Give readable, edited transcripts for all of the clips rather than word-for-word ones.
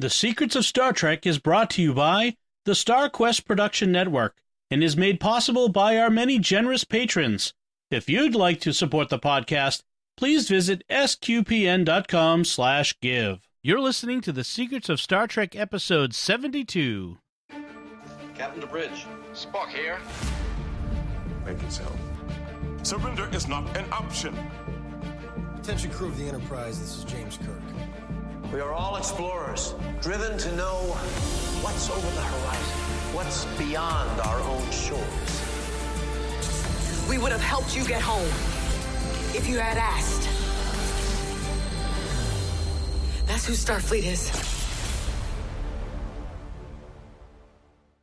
The Secrets of Star Trek is brought to you by the Star Quest Production Network and is made possible by our many generous patrons. If you'd like to support the podcast, please visit sqpn.com/give. You're listening to The Secrets of Star Trek episode 72. Captain to bridge. Spock here. Make it so. Surrender is not an option. Attention crew of the Enterprise, this is James Kirk. We are all explorers, driven to know what's over the horizon, what's beyond our own shores. We would have helped you get home if you had asked. That's who Starfleet is.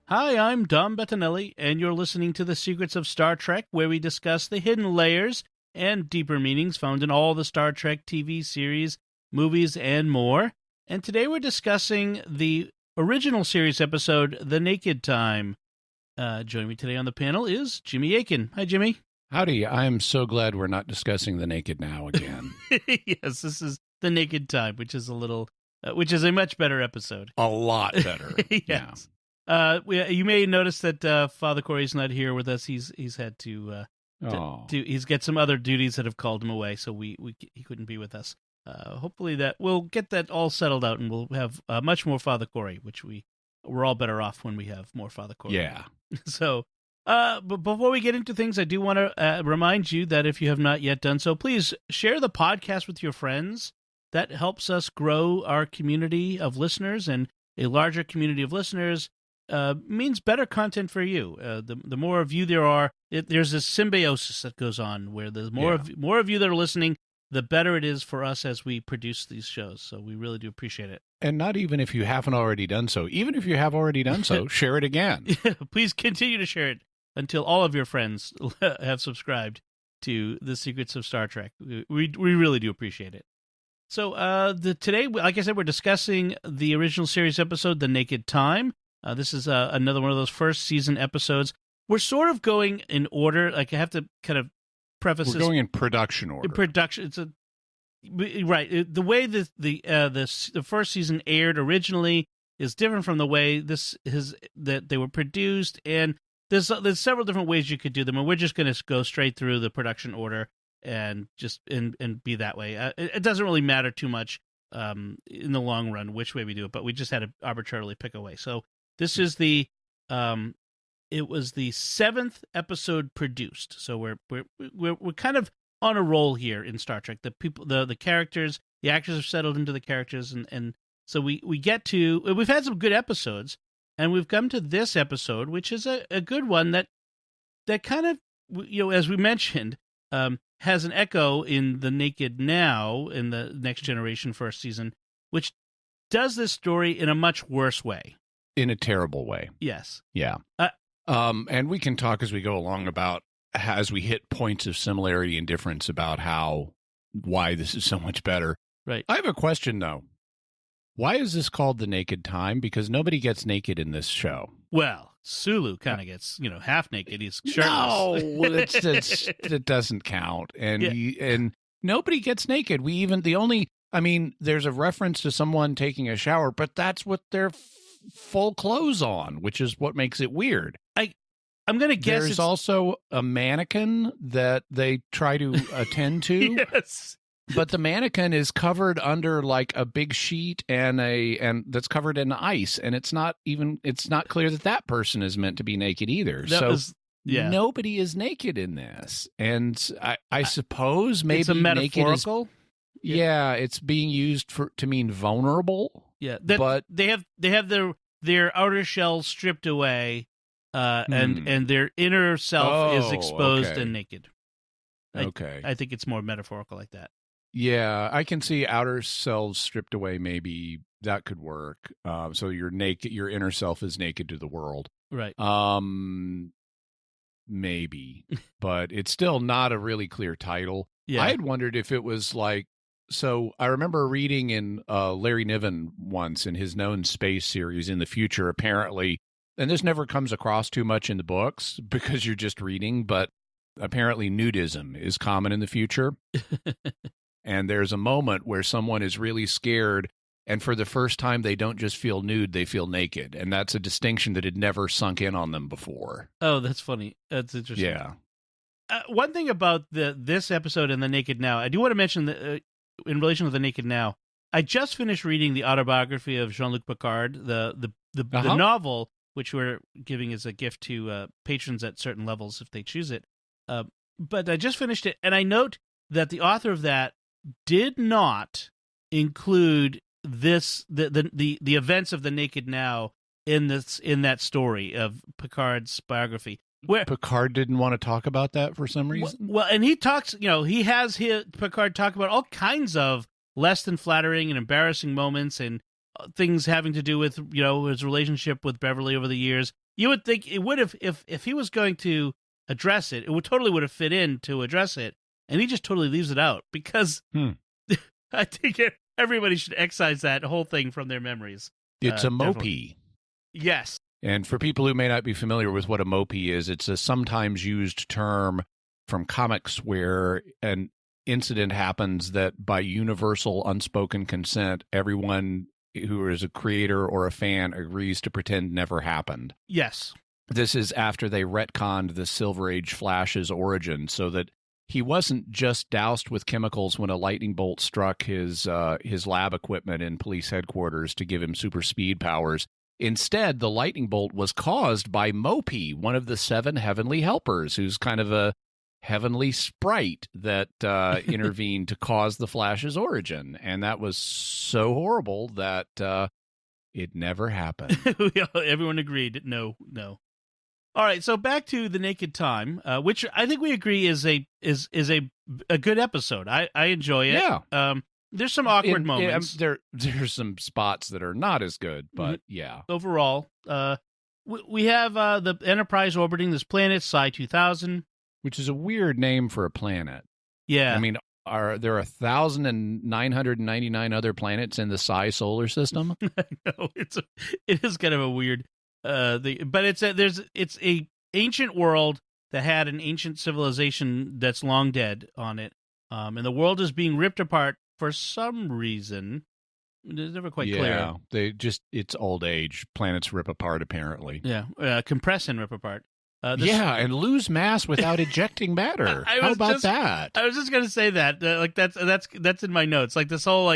Hi, I'm Dom Bettinelli, and you're listening to The Secrets of Star Trek, where we discuss the hidden layers and deeper meanings found in all the Star Trek TV series, movies, and more. And today we're discussing the original series episode, The Naked Time. Joining me today on the panel is Jimmy Aiken. Hi, Jimmy. Howdy. I'm so glad we're not discussing The Naked Now again. Yes, this is The Naked Time, which is a much better episode. A lot better. Yes. Yeah. You may notice that Father Corey's not here with us. He's had to he's got some other duties that have called him away, so he couldn't be with us. Hopefully that we'll get that all settled out, and we'll have much more Father Corey, which we're all better off when we have more Father Corey. Yeah. So, but before we get into things, I do want to remind you that if you have not yet done so, please share the podcast with your friends. That helps us grow our community of listeners, and a larger community of listeners means better content for you. The more of you there are, there's this symbiosis that goes on where the more of you that are listening, the better it is for us as we produce these shows. So we really do appreciate it. And not even if you haven't already done so. Even if you have already done so, share it again. Please continue to share it until all of your friends have subscribed to The Secrets of Star Trek. We really do appreciate it. So today, like I said, we're discussing the original series episode, The Naked Time. This is another one of those first season episodes. We're sort of going in order. Like I have to kind of preface We're this. going in production order. Right. The way the first season aired originally is different from the way that they were produced, and there's several different ways you could do them, and we're just going to go straight through the production order and just and be that way. It doesn't really matter too much in the long run which way we do it, but we just had to arbitrarily pick a way. So this is it was the 7th episode produced. So we're kind of on a roll here in Star Trek. The people, the characters, the actors have settled into the characters, and so we've had some good episodes, and we've come to this episode, which is a good one that kind of, as we mentioned, has an echo in The Naked Now in the Next Generation first season, which does this story in a much worse way. In a terrible way. Yes. Yeah. And we can talk as we go along about, as we hit points of similarity and difference, about why this is so much better. Right. I have a question, though. Why is this called The Naked Time? Because nobody gets naked in this show. Well, Sulu kind of gets, half naked. He's shirtless. No, it doesn't count. And and nobody gets naked. There's a reference to someone taking a shower, but that's what they're full clothes on, which is what makes it weird. I'm going to guess there's also a mannequin that they try to attend to. Yes. But the mannequin is covered under like a big sheet and that's covered in ice, and it's not clear that person is meant to be naked either. Nobody is naked in this. And I suppose maybe it's a metaphorical. Yeah, it's being used to mean vulnerable. Yeah, but they have their outer shell stripped away, and their inner self is exposed and naked. I think it's more metaphorical like that. Yeah, I can see outer cells stripped away. Maybe that could work. So you're naked. Your inner self is naked to the world. Right. Maybe, but it's still not a really clear title. Yeah. I had wondered if it was like. So I remember reading in Larry Niven once in his Known Space series in the future, apparently, and this never comes across too much in the books because you're just reading, but apparently nudism is common in the future. And there's a moment where someone is really scared And for the first time, they don't just feel nude, they feel naked. And that's a distinction that had never sunk in on them before. Oh, that's funny. That's interesting. Yeah. One thing about this episode and The Naked Now, I do want to mention that in relation to The Naked Now, I just finished reading the autobiography of Jean-Luc Picard, the novel, which we're giving as a gift to patrons at certain levels if they choose it. But I just finished it, and I note that the author of that did not include the events of The Naked Now in that story of Picard's biography. Where Picard didn't want to talk about that for some reason. Well, and he talks, he has Picard talk about all kinds of less than flattering and embarrassing moments and things having to do with, his relationship with Beverly over the years. You would think it would have, if he was going to address it, totally would have fit in to address it, and he just totally leaves it out because I think everybody should excise that whole thing from their memories. It's a mopey. Yes. And for people who may not be familiar with what a mopey is, it's a sometimes used term from comics where an incident happens that by universal unspoken consent, everyone who is a creator or a fan agrees to pretend never happened. Yes. This is after they retconned the Silver Age Flash's origin so that he wasn't just doused with chemicals when a lightning bolt struck his lab equipment in police headquarters to give him super speed powers. Instead, the lightning bolt was caused by Mopey, one of the 7 heavenly helpers, who's kind of a heavenly sprite that intervened to cause the Flash's origin. And that was so horrible that it never happened. Everyone agreed. No. All right, so back to The Naked Time, which I think we agree is a good episode. I enjoy it. Yeah. There's some awkward moments. There's some spots that are not as good, but yeah. Overall, we have the Enterprise orbiting this planet, Psi 2000. Which is a weird name for a planet. Yeah. I mean, are there 1,999 other planets in the Psi solar system? No, it is kind of a weird thing. But it's a ancient world that had an ancient civilization that's long dead on it. And the world is being ripped apart for some reason. It's never quite clear. Yeah, it's old age. Planets rip apart, apparently. Yeah, compress and rip apart. And lose mass without ejecting matter. How about that? I was just gonna say that. That's in my notes. Like this whole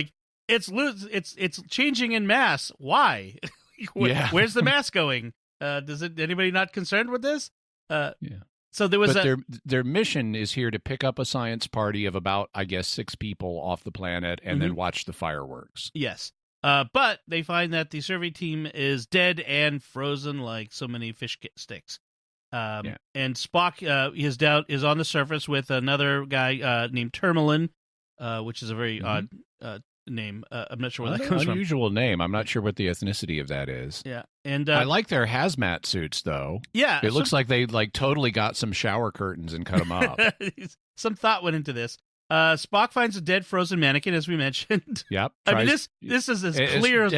it's changing in mass. Why? Where's the mass going? Anybody not concerned with this? Yeah. So there was their mission is here to pick up a science party of about, I guess, 6 people off the planet and then watch the fireworks. Yes. But they find that the survey team is dead and frozen like so many fish sticks. And Spock is on the surface with another guy named Termelin, which is a very odd name. I'm not sure where that comes from. Unusual name. I'm not sure what the ethnicity of that is. Yeah, and I like their hazmat suits though. Yeah, it looks like they totally got some shower curtains and cut them up. Some thought went into this. Spock finds a dead frozen mannequin, as we mentioned. Yep. I mean, this is as clear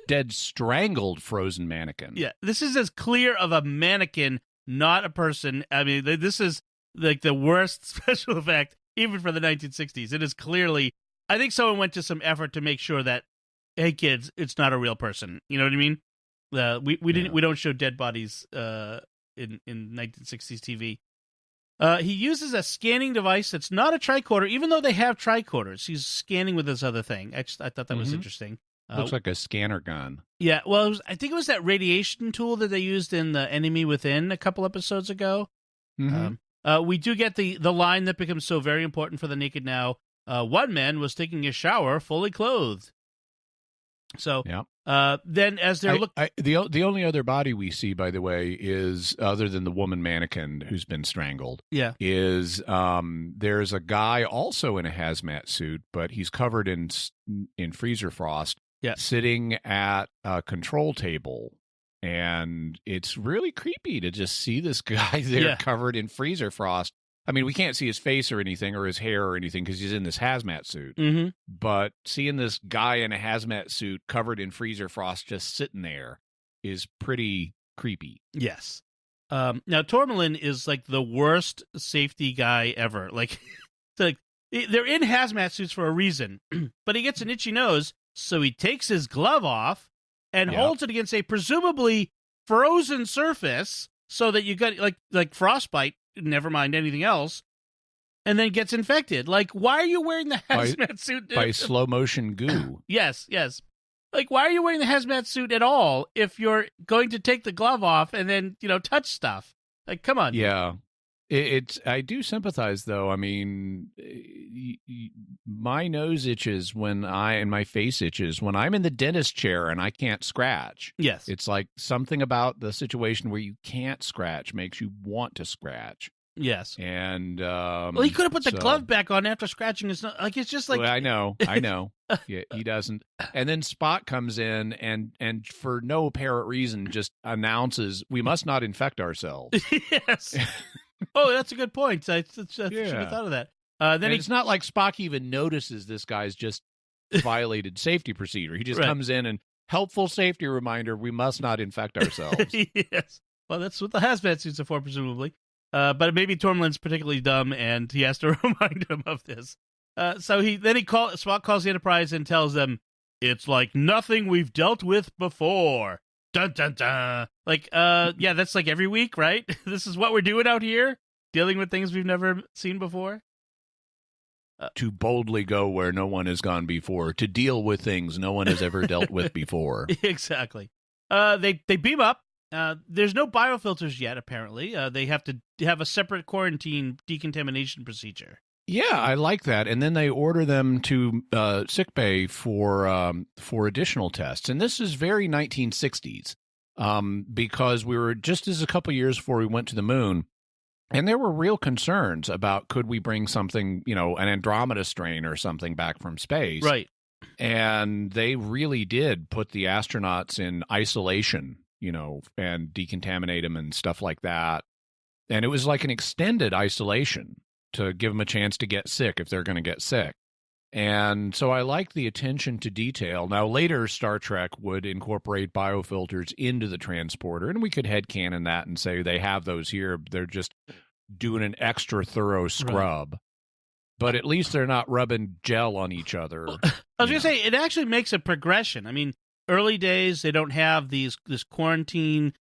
dead strangled frozen mannequin. Yeah, this is as clear of a mannequin. Not a person. I mean, this is like the worst special effect, even for the 1960s. It is clearly. I think someone went to some effort to make sure that, hey kids, it's not a real person. You know what I mean? We don't show dead bodies in 1960s TV. He uses a scanning device that's not a tricorder, even though they have tricorders. He's scanning with this other thing. I thought that was interesting. Looks like a scanner gun. Yeah, well, I think it was that radiation tool that they used in The Enemy Within a couple episodes ago. We do get the line that becomes so very important for The Naked Now. One man was taking a shower fully clothed. So then as they're looking... The only other body we see, by the way, is, other than the woman mannequin who's been strangled, is there's a guy also in a hazmat suit, but he's covered in freezer frost. Yeah. Sitting at a control table, and it's really creepy to just see this guy there covered in freezer frost. I mean, we can't see his face or anything, or his hair or anything, because he's in this hazmat suit. Mm-hmm. But seeing this guy in a hazmat suit covered in freezer frost just sitting there is pretty creepy. Yes. Now, Tormelin is like the worst safety guy ever. Like they're in hazmat suits for a reason, but he gets an itchy nose So he takes his glove off and holds it against a presumably frozen surface so that you got like frostbite, never mind anything else, and then gets infected. Like, why are you wearing the hazmat suit? By slow motion goo. Yes. Like, why are you wearing the hazmat suit at all if you're going to take the glove off and then, touch stuff? Like, come on. Yeah. I do sympathize, though. I mean, my nose itches and my face itches when I'm in the dentist chair and I can't scratch. Yes. It's like something about the situation where you can't scratch makes you want to scratch. Yes. And well, he could have put the glove back on after scratching. It's not like, it's just like, well, I know. Yeah, he doesn't. And then Spock comes in and for no apparent reason just announces we must not infect ourselves. Yes. Oh, that's a good point. I should have thought of that. Then it's not like Spock even notices this guy's just violated safety procedure. He just comes in and helpful safety reminder: we must not infect ourselves. Yes. Well, that's what the hazmat suits are for, presumably. But maybe Tormlin's particularly dumb, and he has to remind him of this. So Spock calls the Enterprise and tells them it's like nothing we've dealt with before. Dun dun dun. Like, yeah, that's like every week, right? This is what we're doing out here, dealing with things we've never seen before. To boldly go where no one has gone before, to deal with things no one has ever dealt with before. Exactly. They beam up. There's no biofilters yet, apparently. They have to have a separate quarantine decontamination procedure. Yeah, I like that. And then they order them to sickbay for additional tests. And this is very 1960s because we were just as a couple years before we went to the moon. And there were real concerns about could we bring something, an Andromeda strain or something back from space. Right. And they really did put the astronauts in isolation, and decontaminate them and stuff like that. And it was like an extended isolation to give them a chance to get sick if they're going to get sick. And so I like the attention to detail. Now, later Star Trek would incorporate biofilters into the transporter, and we could headcanon that and say they have those here. They're just doing an extra thorough scrub. Right. But at least they're not rubbing gel on each other. Well, I was going to say, it actually makes a progression. I mean, early days, they don't have this quarantine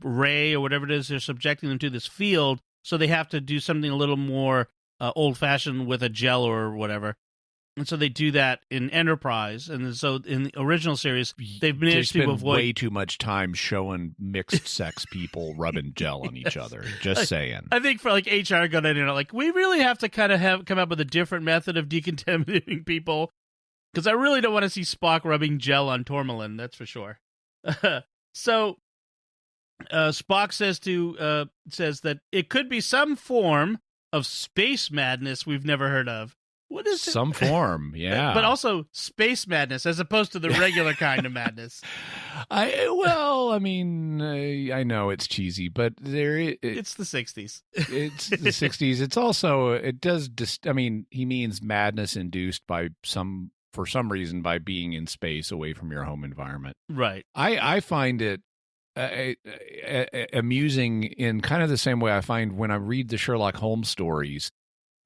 ray or whatever it is they're subjecting them to, this field, so they have to do something a little more old-fashioned with a gel or whatever. And so they do that in Enterprise. And so in the original series, they've managed to avoid way too much time showing mixed-sex people rubbing gel on each other. Just saying. I think for like HR going in, like, we really have to kind of come up with a different method of decontaminating people, because I really don't want to see Spock rubbing gel on Tormlin, that's for sure. So Spock says that it could be some form of space madness we've never heard of. What is it? Some form, yeah. But also space madness as opposed to the regular kind of madness. I know it's cheesy, but it's the 60s. It's the 60s. It's also, he means madness induced for some reason by being in space away from your home environment. Right. I find it amusing in kind of the same way I find when I read the Sherlock Holmes stories.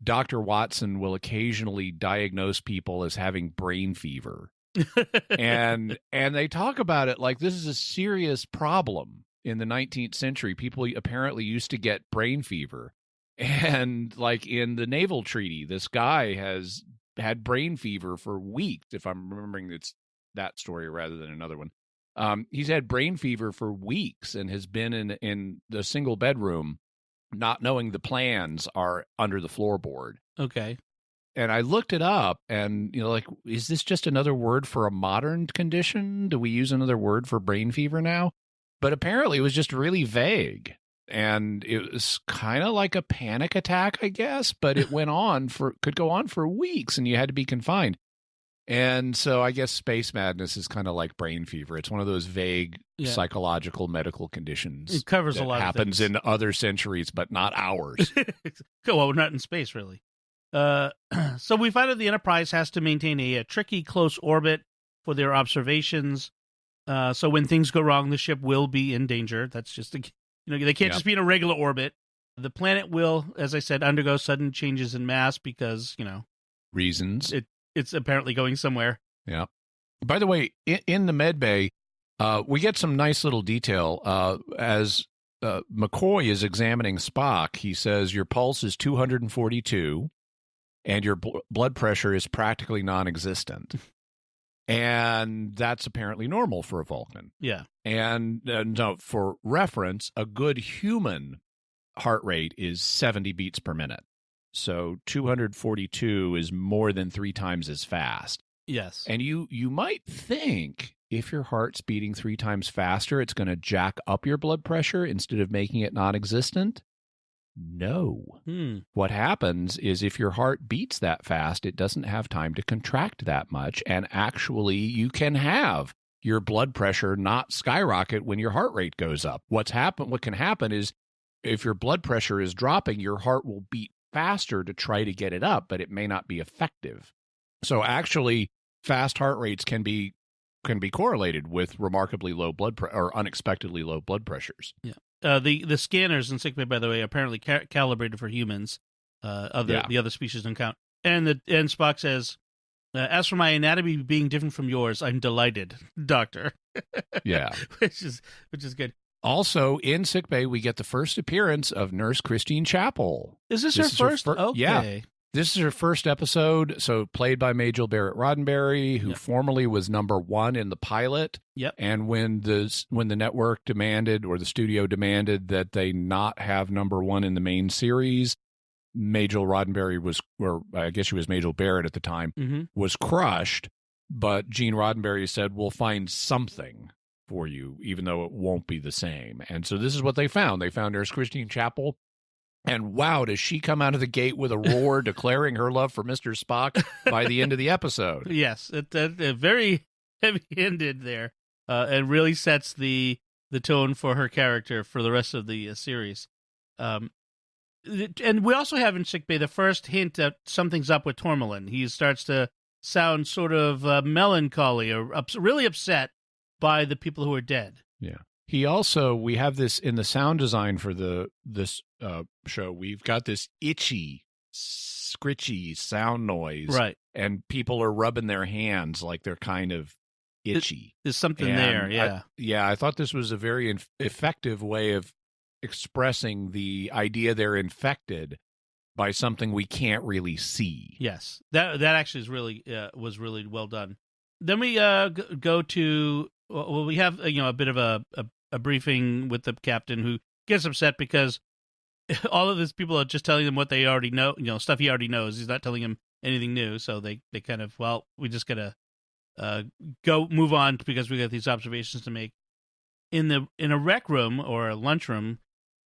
Dr. Watson will occasionally diagnose people as having brain fever. and they talk about it like this is a serious problem in the 19th century. People apparently used to get brain fever. And like in the Naval Treaty, this guy has had brain fever for weeks, if I'm remembering that story rather than another one. He's had brain fever for weeks and has been in the single bedroom, not knowing the plans are under the floorboard. Okay. And I looked it up and, is this just another word for a modern condition? Do we use another word for brain fever now? But apparently it was just really vague. And it was kind of like a panic attack, I guess, but it could go on for weeks and you had to be confined. And so I guess space madness is kind of like brain fever. It's one of those vague psychological medical conditions. It covers a lot of happens things. In other centuries, but not ours. Well, we're not in space, really. So we find that the Enterprise has to maintain a tricky close orbit for their observations. So when things go wrong, the ship will be in danger. That's just, they can't just be in a regular orbit. The planet will, as I said, undergo sudden changes in mass because, reasons. It's apparently going somewhere. Yeah. By the way, in the med bay, we get some nice little detail. As McCoy is examining Spock, he says, your pulse is 242 and your blood pressure is practically non-existent. And that's apparently normal for a Vulcan. Yeah. And no, for reference, a good human heart rate is 70 beats per minute. So 242 is more than 3 times as fast. Yes. And you might think if your heart's beating 3 times faster, it's going to jack up your blood pressure instead of making it non-existent. No. What happens is if your heart beats that fast, it doesn't have time to contract that much. And actually, you can have your blood pressure not skyrocket when your heart rate goes up. What can happen is if your blood pressure is dropping, your heart will beat faster to try to get it up, but it may not be effective. So actually, fast heart rates can be correlated with remarkably low blood or unexpectedly low blood pressures. Yeah. The scanners in sickbay, by the way, are apparently calibrated for humans. The other species don't count. And Spock says, "As for my anatomy being different from yours, I'm delighted, Doctor." Yeah, which is good. Also, in sickbay, we get the first appearance of Nurse Christine Chapel. Is this her first? Okay. Yeah. This is her first episode, so played by Majel Barrett Roddenberry, who formerly was number 1 in the pilot. Yep. And when the network demanded, or the studio demanded, that they not have number 1 in the main series, Majel Roddenberry was, or I guess she was Majel Barrett at the time, was crushed. But Gene Roddenberry said, "We'll find something for you, even though it won't be the same." And so this is what they found. They found Nurse Christine Chapel. And wow, does she come out of the gate with a roar declaring her love for Mr. Spock by the end of the episode. Yes, it very heavy-handed there, and really sets the tone for her character for the rest of the series. And we also have in sickbay the first hint that something's up with Tormelin. He starts to sound sort of melancholy or really upset by the people who are dead. Yeah. He also, we have this in the sound design for this show, we've got this itchy, scritchy sound noise. Right. And people are rubbing their hands like they're kind of itchy. There's something there, yeah. I thought this was a very effective way of expressing the idea they're infected by something we can't really see. Yes. That actually is really was really well done. Then we go to, well, we have a bit of a briefing with the captain, who gets upset because all of these people are just telling him what they already know, stuff he already knows. He's not telling him anything new. So they kind of, well, we just gotta move on because we got these observations to make. In a rec room or a lunchroom,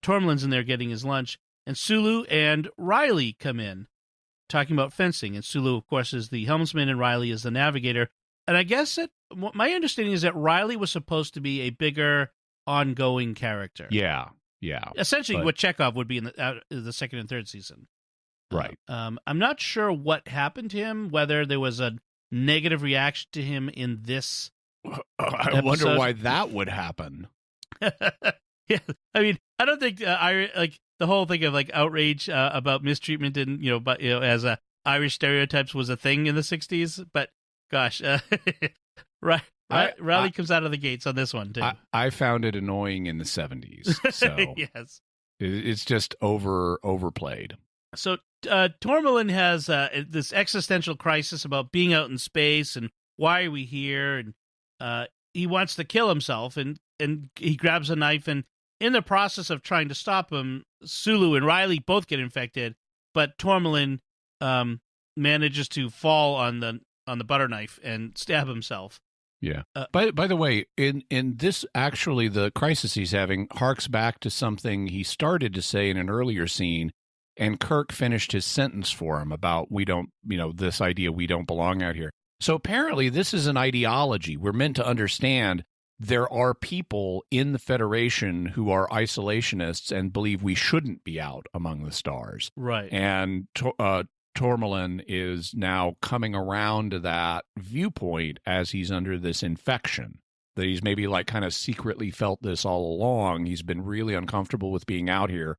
Tormelin's in there getting his lunch, and Sulu and Riley come in talking about fencing. And Sulu, of course, is the helmsman, and Riley is the navigator. And I guess that my understanding is that Riley was supposed to be a bigger ongoing character. Yeah. Essentially, what Chekhov would be in the second and third season. Right. I'm not sure what happened to him, whether there was a negative reaction to him in this I wonder why that would happen. Yeah, I mean, I don't think the whole thing of outrage about mistreatment and as Irish stereotypes was a thing in the 60s. But gosh, Riley comes out of the gates on this one too. I found it annoying in the 70s. So yes, it's just overplayed. So Tormelin has this existential crisis about being out in space and why are we here, and he wants to kill himself, and he grabs a knife, and in the process of trying to stop him, Sulu and Riley both get infected, but Tormelin manages to fall on the butter knife and stab himself. Yeah. By the way, in this, actually, the crisis he's having harks back to something he started to say in an earlier scene, and Kirk finished his sentence for him about this idea we don't belong out here. So apparently this is an ideology. We're meant to understand there are people in the Federation who are isolationists and believe we shouldn't be out among the stars. Right. And Tormelin is now coming around to that viewpoint as he's under this infection, that he's maybe kind of secretly felt this all along. He's been really uncomfortable with being out here,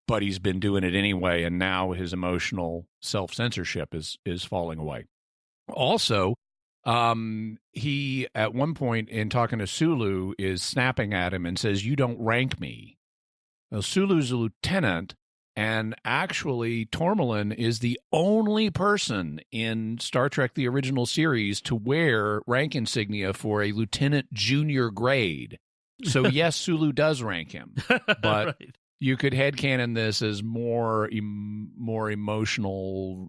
but he's been doing it anyway, and now his emotional self-censorship is falling away. Also, He, at one point in talking to Sulu, is snapping at him and says, "You don't rank me." Now, Sulu's a lieutenant, and actually Tourmaline is the only person in Star Trek the original series to wear rank insignia for a lieutenant junior grade. So yes, Sulu does rank him, but right. You could headcanon this as more emotional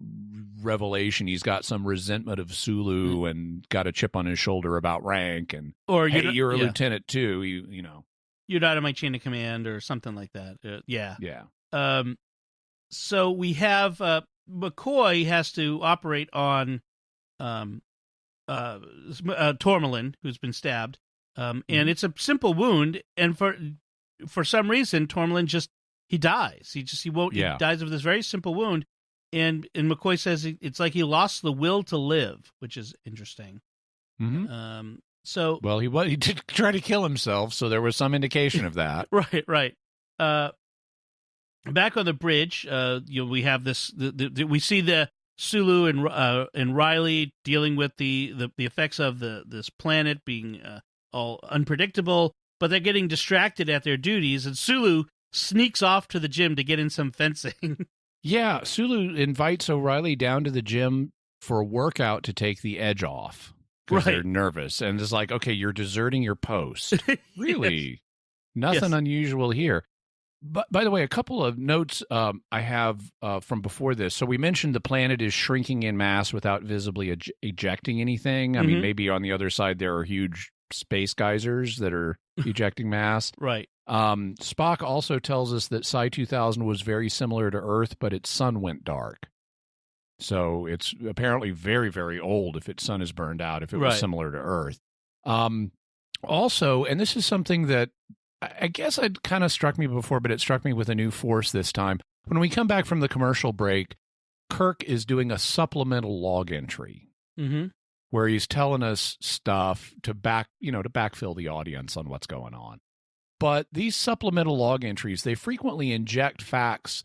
revelation. He's got some resentment of Sulu and got a chip on his shoulder about rank, and or hey, you're a lieutenant too. You know, you're not in my chain of command or something like that. Yeah. So we have McCoy has to operate on Tourmaline, who's been stabbed, and it's a simple wound, and for some reason Tourmaline he dies. He dies of this very simple wound, and McCoy says it's like he lost the will to live, which is interesting. So he did try to kill himself, so there was some indication of that. Right. Back on the bridge, we have this. We see the Sulu and Riley dealing with the effects of this planet being all unpredictable, but they're getting distracted at their duties, and Sulu sneaks off to the gym to get in some fencing. Yeah, Sulu invites O'Reilly down to the gym for a workout to take the edge off because they're nervous, and it's like, okay, you're deserting your post. Really? Yes. Nothing unusual here. But by the way, a couple of notes I have from before this. So we mentioned the planet is shrinking in mass without visibly ejecting anything. I mean, maybe on the other side there are huge space geysers that are ejecting mass. Right. Spock also tells us that Psi 2000 was very similar to Earth, but its sun went dark. So it's apparently very, very old if its sun is burned out, if it was similar to Earth. Also, and this is something that I guess it kind of struck me before, but it struck me with a new force this time. When we come back from the commercial break, Kirk is doing a supplemental log entry where he's telling us stuff to backfill the audience on what's going on. But these supplemental log entries, they frequently inject facts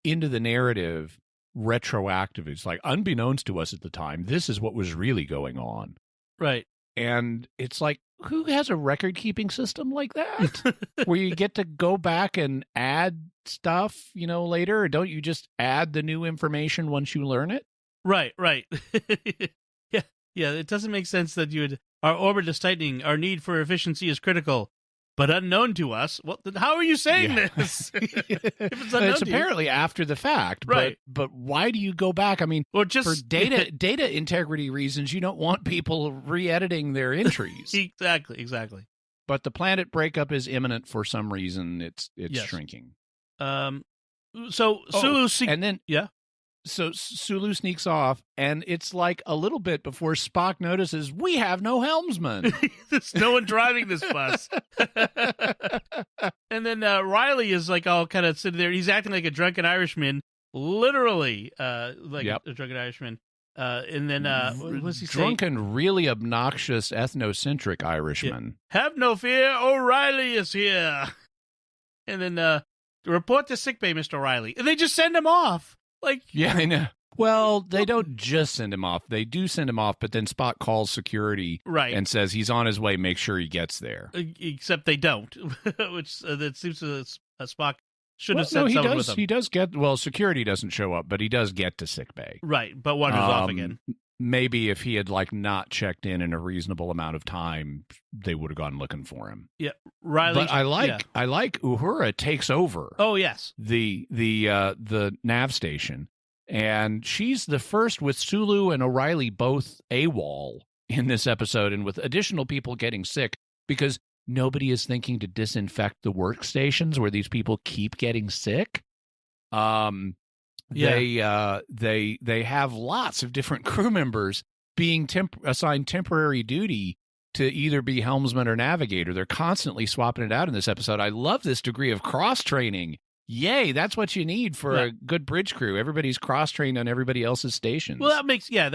into the narrative retroactively. It's like, unbeknownst to us at the time, this is what was really going on. Right. And it's like, who has a record-keeping system like that? Where you get to go back and add stuff, later? Or don't you just add the new information once you learn it? Right. Yeah, it doesn't make sense that our orbit is tightening, our need for efficiency is critical, but unknown to us. Well, how are you saying this? It's apparently after the fact, right? But why do you go back? I mean, or just for data integrity reasons, you don't want people re-editing their entries. Exactly. But the planet breakup is imminent for some reason. It's shrinking. So Sulu, So Sulu sneaks off, and it's like a little bit before Spock notices we have no helmsman. There's no one driving this bus. And then Riley is like all kind of sitting there. He's acting like a drunken Irishman, literally a drunken Irishman. And then what's he saying? Drunken, really obnoxious, ethnocentric Irishman. Yeah. Have no fear, O'Reilly is here. And then report to sickbay, Mr. Riley. And they just send him off. Yeah, I know. Well, they don't just send him off. They do send him off, but then Spock calls security and says he's on his way. Make sure he gets there. Except they don't, which that seems to Spock should have sent someone with him. He does get, security doesn't show up, but he does get to sickbay. Right, but wanders off again. Maybe if he had not checked in a reasonable amount of time, they would have gone looking for him. Yeah, Riley. But I like Uhura takes over. Oh yes, the nav station, and she's the first with Sulu and O'Reilly both AWOL in this episode, and with additional people getting sick because nobody is thinking to disinfect the workstations where these people keep getting sick. They have lots of different crew members being assigned temporary duty to either be helmsman or navigator. They're constantly swapping it out in this episode. I love this degree of cross-training. Yay, that's what you need for a good bridge crew. Everybody's cross-trained on everybody else's stations. Well, that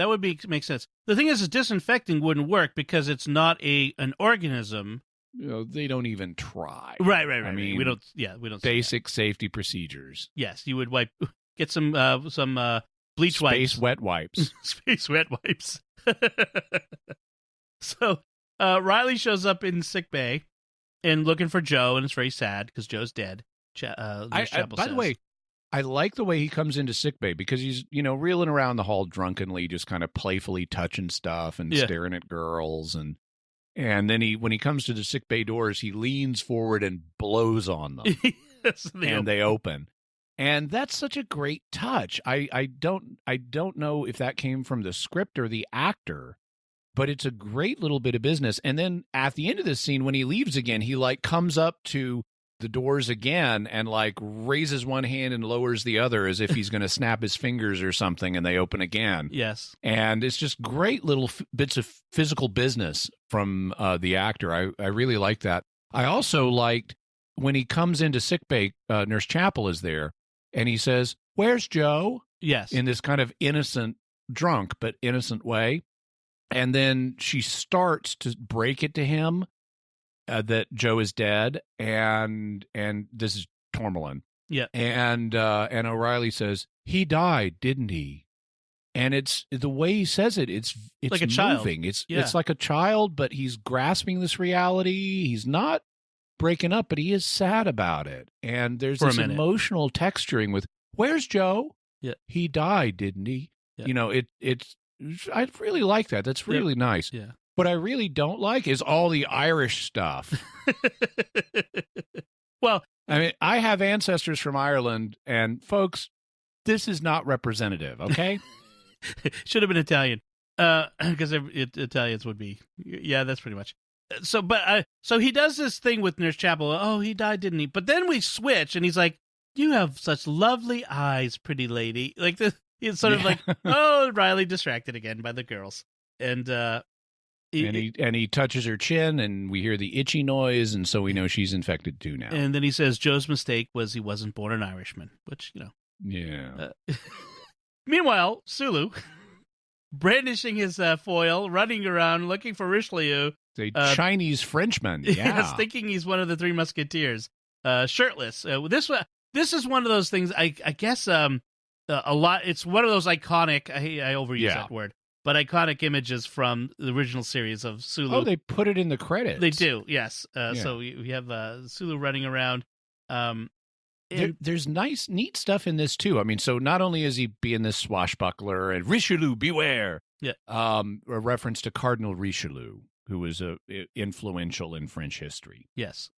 would make sense. The thing is disinfecting wouldn't work because it's not an organism. They don't even try. Right. I mean, we don't. Basic safety procedures. Yes, you would get some bleach wipes. Space wet wipes. Space wet wipes. So Riley shows up in sick bay and looking for Joe, and it's very sad because Joe's dead. By the way, I like the way he comes into sickbay because he's, reeling around the hall drunkenly, just kind of playfully touching stuff and staring at girls. And then when he comes to the sickbay doors, he leans forward and blows on them. They open. And that's such a great touch. I don't know if that came from the script or the actor, but it's a great little bit of business. And then at the end of this scene, when he leaves again, he comes up to the doors again and raises one hand and lowers the other as if he's going to snap his fingers or something, and they open again. Yes. And it's just great little bits of physical business from the actor. I really like that. I also liked when he comes into sickbay, Nurse Chapel is there, and he says, "Where's Joe?" Yes. In this kind of innocent, drunk, but innocent way. And then she starts to break it to him that Joe is dead, and this is Tourmaline. Yeah. And O'Reilly says, "He died, didn't he?" And it's the way he says it. It's like a child. Moving. It's like a child, but he's grasping this reality. He's not breaking up, but he is sad about it. And there's this emotional texturing with, "Where's Joe?" Yeah. "He died, didn't he?" Yeah. It's. I really like that. That's really nice. Yeah. What I really don't like is all the Irish stuff. Well, I mean, I have ancestors from Ireland, and folks, this is not representative, okay? Should have been Italian, because Italians would be. Yeah, that's pretty much. So he does this thing with Nurse Chapel. "Oh, he died, didn't he?" But then we switch, and he's like, "You have such lovely eyes, pretty lady." Like this. It's sort of like, oh, Riley distracted again by the girls, and he touches her chin, and we hear the itchy noise, and so we know she's infected too now. And then he says Joe's mistake was he wasn't born an Irishman, which Yeah. Meanwhile, Sulu, brandishing his foil, running around looking for Richelieu, a Chinese Frenchman, yes, thinking he's one of the Three Musketeers, shirtless. This is one of those things. I guess. A lot. It's one of those iconic. I overuse that word, but iconic images from the original series of Sulu. Oh, they put it in the credits. They do. Yes. So we have Sulu running around. There's neat stuff in this too. I mean, so not only is he being this swashbuckler and Richelieu, beware. Yeah. A reference to Cardinal Richelieu, who was influential in French history. Yes.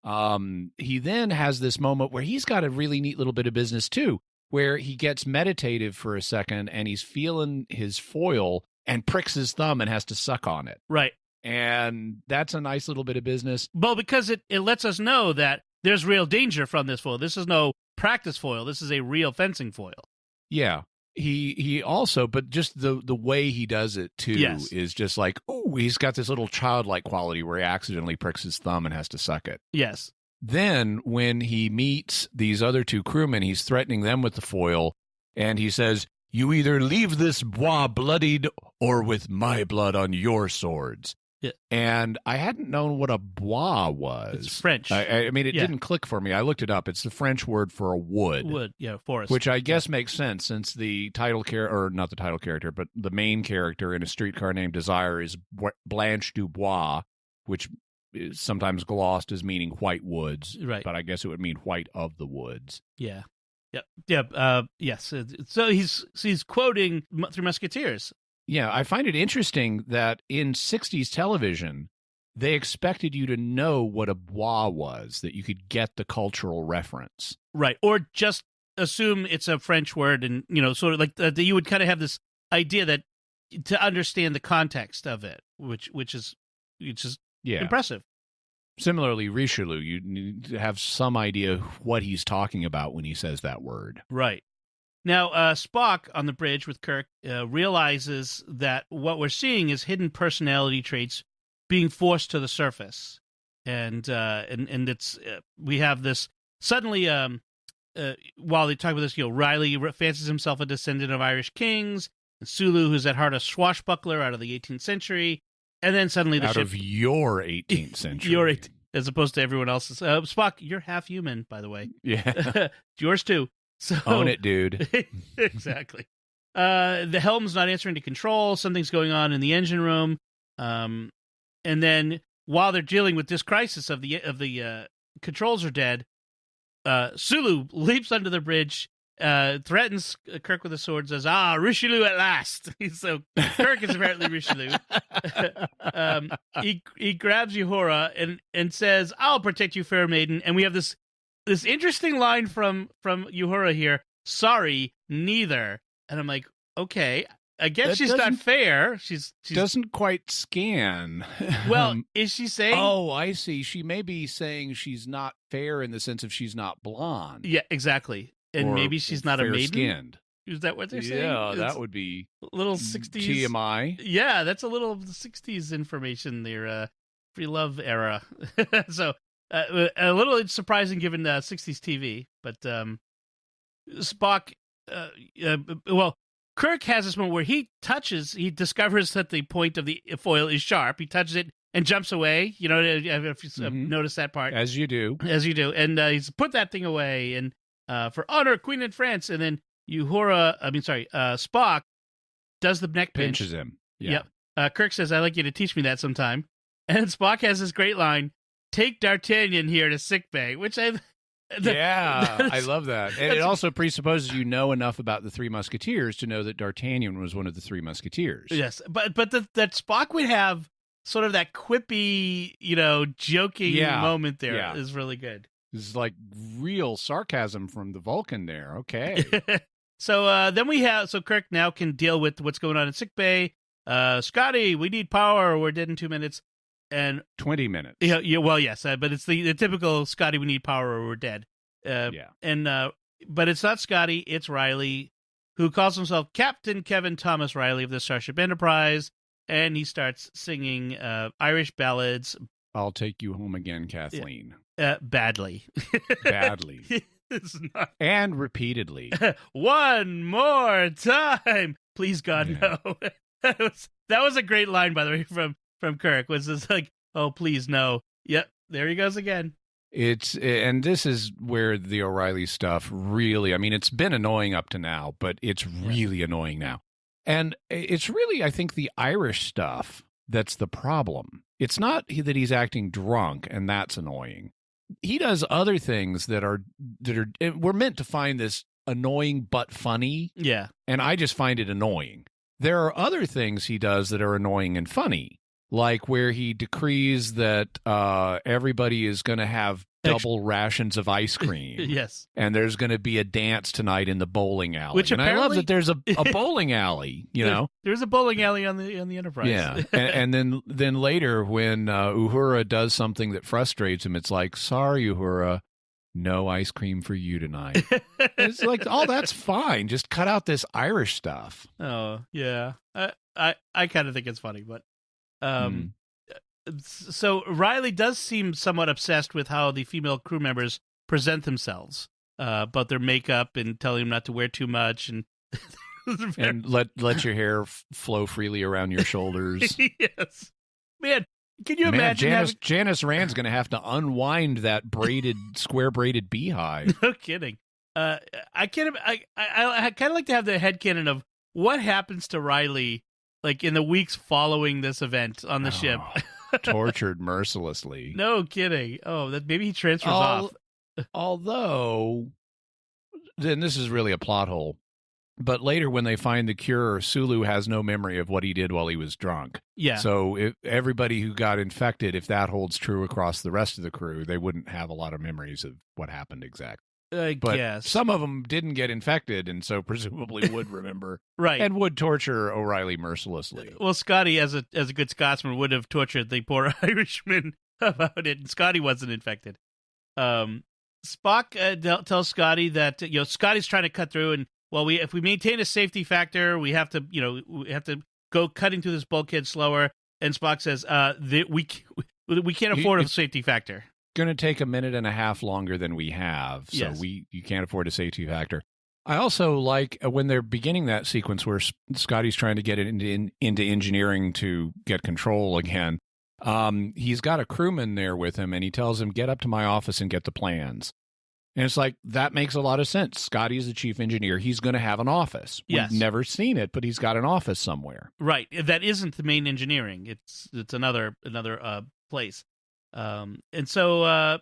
He then has this moment where he's got a really neat little bit of business too, where he gets meditative for a second and he's feeling his foil and pricks his thumb and has to suck on it. Right. And that's a nice little bit of business. Well, because it lets us know that there's real danger from this foil. This is no practice foil. This is a real fencing foil. Yeah. He also, but just the way he does it too is just like, oh, he's got this little childlike quality where he accidentally pricks his thumb and has to suck it. Yes. Then when he meets these other two crewmen, he's threatening them with the foil, and he says, "You either leave this bois bloodied or with my blood on your swords." Yeah. And I hadn't known what a bois was. It's French. I mean, it didn't click for me. I looked it up. It's the French word for a wood. Wood, forest. Which I guess makes sense since the title character, or not the title character, but the main character in A Streetcar Named Desire is Blanche Dubois, which is sometimes glossed as meaning white woods, right? But I guess it would mean white of the woods. Yeah, yeah. Yes. So he's quoting Three Musketeers. Yeah, I find it interesting that in 60s television, they expected you to know what a bois was, that you could get the cultural reference, right? Or just assume it's a French word, and sort of like that you would kind of have this idea that to understand the context of it, which is impressive. Similarly, Richelieu, you need to have some idea what he's talking about when he says that word. Right. Now, Spock on the bridge with Kirk realizes that what we're seeing is hidden personality traits being forced to the surface, and it's we have this suddenly. While they talk about this, Riley fancies himself a descendant of Irish kings, and Sulu, who's at heart a swashbuckler out of the 18th century. And then suddenly the out ship... of your 18th century. As opposed to everyone else's. Spock, you're half human, by the way. Yeah. Yours too. So... Own it, dude. Exactly. the helm's not answering to control. Something's going on in the engine room. And then while they're dealing with this crisis of the controls are dead, Sulu leaps under the bridge, threatens Kirk with a sword, says, Richelieu at last. So Kirk is apparently Richelieu. He grabs Uhura and says, I'll protect you, fair maiden. And we have this interesting line from Uhura here. Sorry, neither. And I'm like, okay, I guess that she's not fair. She's doesn't quite scan. Well, is she saying? Oh, I see. She may be saying she's not fair in the sense of she's not blonde. Yeah, exactly. And maybe she's not a maiden. Skinned. Is that what they're saying? Yeah, that would be a little 60s TMI. Yeah, that's a little 60s information there. Free love era. So a little surprising given 60s TV, but Spock. Well, Kirk has this moment where he discovers that the point of the foil is sharp. He touches it and jumps away. You know, if you notice that part. As you do. And he's put that thing away, and for honor, Queen and France. And then Spock does the neck pinch. Pinches him. Yeah. Yep. Kirk says, I'd like you to teach me that sometime. And Spock has this great line, take D'Artagnan here to sickbay, which I love that. And it also presupposes you know enough about the Three Musketeers to know that D'Artagnan was one of the Three Musketeers. Yes, but that Spock would have sort of that quippy, joking moment there is really good. This is like real sarcasm from the Vulcan there. Okay. So Kirk now can deal with what's going on in sickbay. Scotty, we need power. We're dead in 2 minutes. And 20 minutes. Yeah. Well, yes, but it's the typical Scotty, we need power or we're dead. But it's not Scotty, it's Riley, who calls himself Captain Kevin Thomas Riley of the Starship Enterprise, and he starts singing Irish ballads. I'll take you home again, Kathleen. Badly. Badly. It's not. And repeatedly. One more time. Please, God, no. That was a great line, by the way, from Kirk. Was just like, oh, please, no. Yep, there he goes again. And this is where the O'Reilly stuff really, I mean, it's been annoying up to now, but it's really annoying now. And it's really, I think, the Irish stuff that's the problem. It's not that he's acting drunk, and that's annoying. He does other things that are we're meant to find this annoying but funny. Yeah. And I just find it annoying. There are other things he does that are annoying and funny, like where he decrees that everybody is going to have double rations of ice cream. Yes. And there's going to be a dance tonight in the bowling alley. Which and I love that there's a bowling alley, know. There's a bowling alley on the Enterprise. Yeah. and then later when Uhura does something that frustrates him, it's like, sorry, Uhura, no ice cream for you tonight. It's like, oh, that's fine. Just cut out this Irish stuff. Oh, yeah. I kind of think it's funny, but so Riley does seem somewhat obsessed with how the female crew members present themselves, about their makeup and telling them not to wear too much and and let your hair flow freely around your shoulders. Yes, man. Can you imagine? Janice Rand's going to have to unwind that square braided beehive. No kidding. I kind of like to have the headcanon of what happens to Riley, like in the weeks following this event on the ship. Tortured mercilessly. No kidding. Oh, that maybe he transfers off. Although, then this is really a plot hole. But later, when they find the cure, Sulu has no memory of what he did while he was drunk. Yeah. So if everybody who got infected, if that holds true across the rest of the crew, they wouldn't have a lot of memories of what happened exactly. I guess. Some of them didn't get infected, and so presumably would remember. Right. And would torture O'Reilly mercilessly. Well, Scotty, as a good Scotsman, would have tortured the poor Irishman about it, and Scotty wasn't infected. Spock tells Scotty that Scotty's trying to cut through, and if we maintain a safety factor, we have to go cutting through this bulkhead slower. And Spock says, we can't afford a safety factor. Going to take a minute and a half longer than we have, so you can't afford a safety factor. I also like when they're beginning that sequence where Scotty's trying to get it into engineering to get control again. He's got a crewman there with him, and he tells him, get up to my office and get the plans. And it's like, that makes a lot of sense. Scotty is the chief engineer. He's going to have an office. Yes. We've never seen it, but he's got an office somewhere. Right. That isn't the main engineering. It's another place. And so,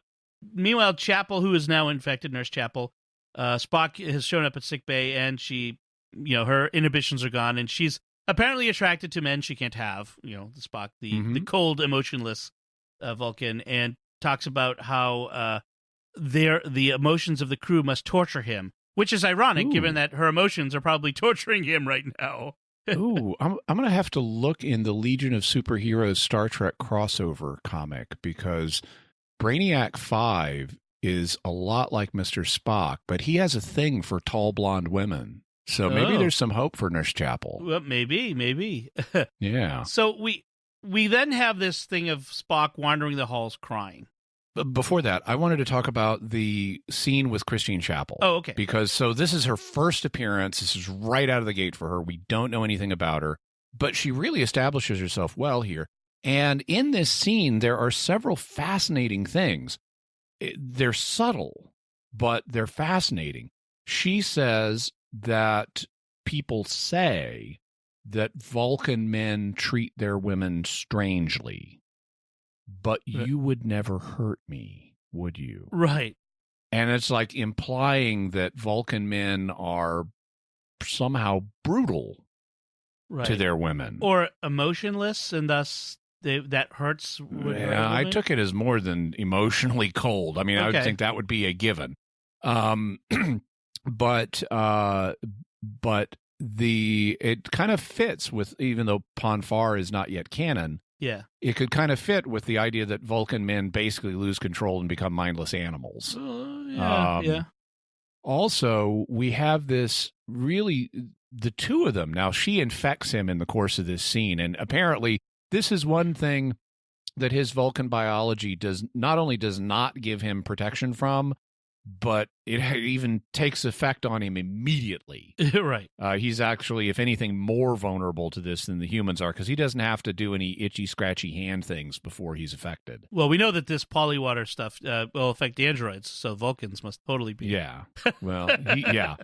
meanwhile, Chapel, who is now infected, Nurse Chapel, Spock has shown up at sickbay, and she, her inhibitions are gone, and she's apparently attracted to men she can't have. The Spock, the cold, emotionless Vulcan, and talks about how the emotions of the crew must torture him, which is ironic given that her emotions are probably torturing him right now. Ooh, I'm going to have to look in the Legion of Superheroes Star Trek crossover comic, because Brainiac 5 is a lot like Mr. Spock, but he has a thing for tall blonde women. So maybe there's some hope for Nurse Chapel. Well, maybe. Yeah. So we then have this thing of Spock wandering the halls crying. Before that, I wanted to talk about the scene with Christine Chapel. Oh, okay. Because this is her first appearance. This is right out of the gate for her. We don't know anything about her, but she really establishes herself well here. And in this scene, there are several fascinating things. They're subtle, but they're fascinating. She says that people say that Vulcan men treat their women strangely. But you would never hurt me, would you? Right. And it's like implying that Vulcan men are somehow brutal to their women. Or emotionless, and thus that hurts. Yeah, I took it as more than emotionally cold. I mean, I would think that would be a given. But it kind of fits with, even though Ponfar is not yet canon, yeah, it could kind of fit with the idea that Vulcan men basically lose control and become mindless animals. Yeah. Also, we have this really, the two of them. Now, she infects him in the course of this scene, and apparently this is one thing that his Vulcan biology does not give him protection from, but it even takes effect on him immediately. Right. He's actually, if anything, more vulnerable to this than the humans are, because he doesn't have to do any itchy, scratchy hand things before he's affected. Well, we know that this polywater stuff will affect the androids, so Vulcans must totally be. Yeah. Well, yeah.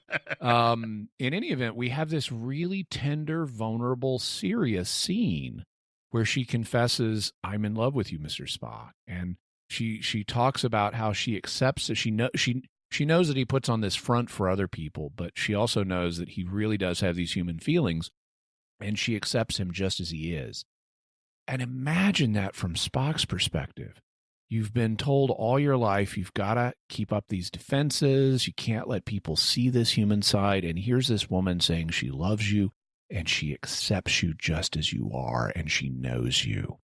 In any event, we have this really tender, vulnerable, serious scene where she confesses, "I'm in love with you, Mr. Spock," and She talks about how she accepts that she knows that he puts on this front for other people, but she also knows that he really does have these human feelings, and she accepts him just as he is. And imagine that from Spock's perspective. You've been told all your life you've got to keep up these defenses, you can't let people see this human side, and here's this woman saying she loves you, and she accepts you just as you are, and she knows you.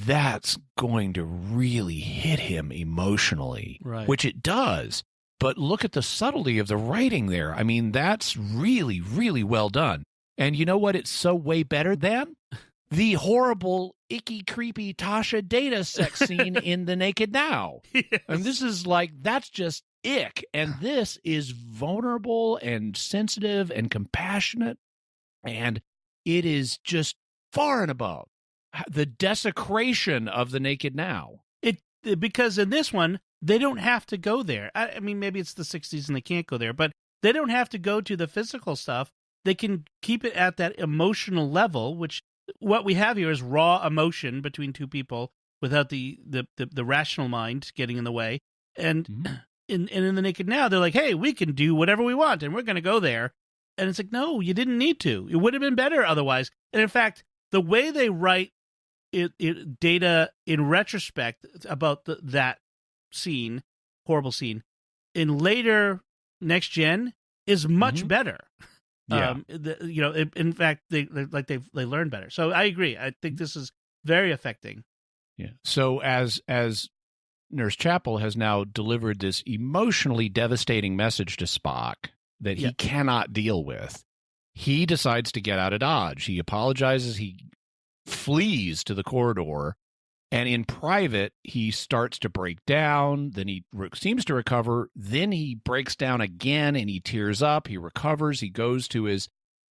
That's going to really hit him emotionally, right, which it does. But look at the subtlety of the writing there. I mean, that's really, really well done. And you know what it's so way better than? The horrible, icky, creepy Tasha Data sex scene in The Naked Now. Yes. And this is like, that's just ick. And this is vulnerable and sensitive and compassionate. And it is just far and above the desecration of The Naked Now. Because in this one, they don't have to go there. I mean, maybe it's the 60s and they can't go there, but they don't have to go to the physical stuff. They can keep it at that emotional level, which what we have here is raw emotion between two people without the rational mind getting in the way. And in The Naked Now, they're like, hey, we can do whatever we want, and we're going to go there. And it's like, no, you didn't need to. It would have been better otherwise. And in fact, the way they write Data in retrospect about that scene, horrible scene, in later Next Gen is much better. Yeah. In fact, they learn better. So I agree. I think this is very affecting. Yeah. So as Nurse Chapel has now delivered this emotionally devastating message to Spock that he cannot deal with, he decides to get out of Dodge. He apologizes. He flees to the corridor, and in private, he starts to break down. Then he seems to recover. Then he breaks down again, and he tears up. He recovers. He goes to his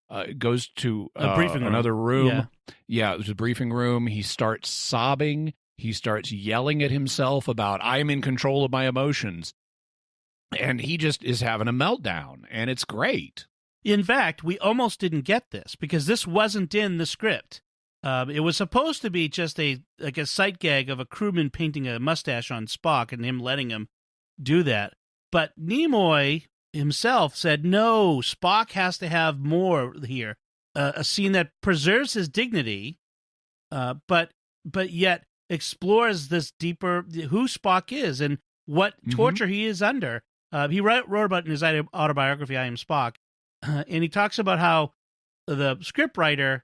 briefing another room. Yeah, it was a briefing room. He starts sobbing. He starts yelling at himself about, "I'm in control of my emotions." And he just is having a meltdown, and it's great. In fact, we almost didn't get this because this wasn't in the script. It was supposed to be just a sight gag of a crewman painting a mustache on Spock and him letting him do that. But Nimoy himself said, no, Spock has to have more here. A scene that preserves his dignity, but yet explores this deeper, who Spock is and what torture he is under. He wrote about in his autobiography, I Am Spock, and he talks about how the scriptwriter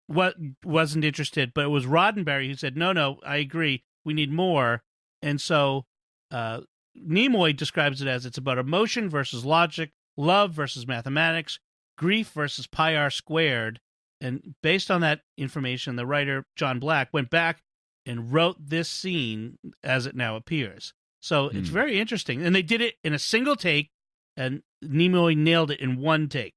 wasn't interested, but it was Roddenberry who said, no, I agree, we need more. And so Nimoy describes it as it's about emotion versus logic, love versus mathematics, grief versus pi r squared. And based on that information, the writer, John Black, went back and wrote this scene as it now appears. So it's very interesting. And they did it in a single take, and Nimoy nailed it in one take,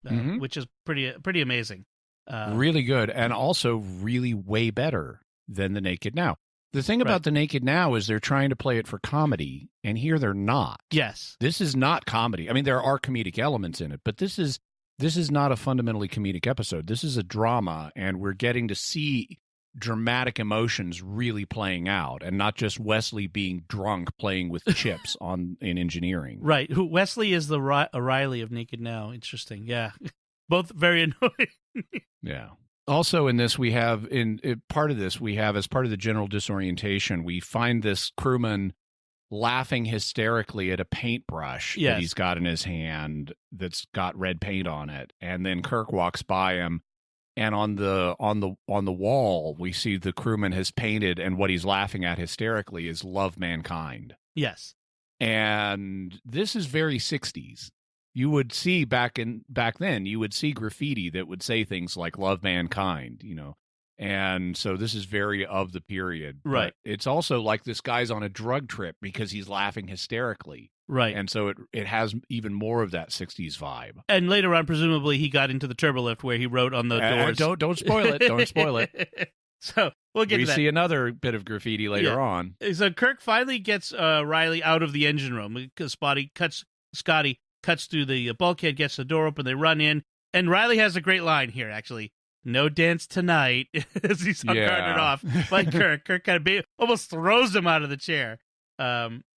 which is pretty amazing. Really good, and also really way better than The Naked Now. The thing about The Naked Now is they're trying to play it for comedy, and here they're not. Yes. This is not comedy. I mean, there are comedic elements in it, but this is not a fundamentally comedic episode. This is a drama, and we're getting to see dramatic emotions really playing out, and not just Wesley being drunk playing with chips in engineering. Right. Wesley is the O'Reilly of Naked Now. Interesting. Yeah. Both very annoying. Yeah. Also in this, we have as part of the general disorientation, we find this crewman laughing hysterically at a paintbrush that he's got in his hand that's got red paint on it. And then Kirk walks by him, and on the wall we see the crewman has painted, and what he's laughing at hysterically is "Love Mankind." Yes. And this is very 60s. You would see back then, you would see graffiti that would say things like "Love Mankind," and so this is very of the period. Right. But it's also like this guy's on a drug trip because he's laughing hysterically. Right. And so it has even more of that 60s vibe. And later on, presumably, he got into the turbolift where he wrote on the doors. Don't spoil it. Don't spoil it. So we'll get to that. We see another bit of graffiti later on. So Kirk finally gets Riley out of the engine room because Scotty cuts through the bulkhead, gets the door open, they run in, and Riley has a great line here, actually. "No dance tonight," as he's carted off by Kirk. Kirk kind of almost throws him out of the chair.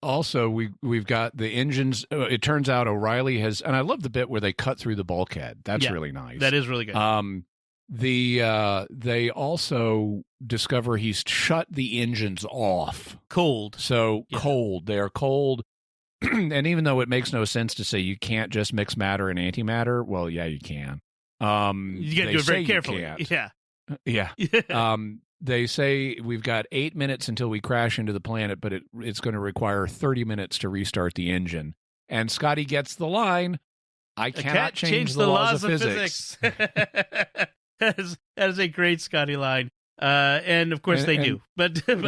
Also, we've got the engines. It turns out O'Reilly has, and I love the bit where they cut through the bulkhead. That's really nice. That is really good. They also discover he's shut the engines off. Cold. So cold. They are cold. And even though it makes no sense to say you can't just mix matter and antimatter, well, yeah, you can. You got to do it very carefully. Yeah. They say we've got 8 minutes until we crash into the planet, but it's going to require 30 minutes to restart the engine. And Scotty gets the line, I cannot change the laws of physics. That is a great Scotty line. And of course they do, but never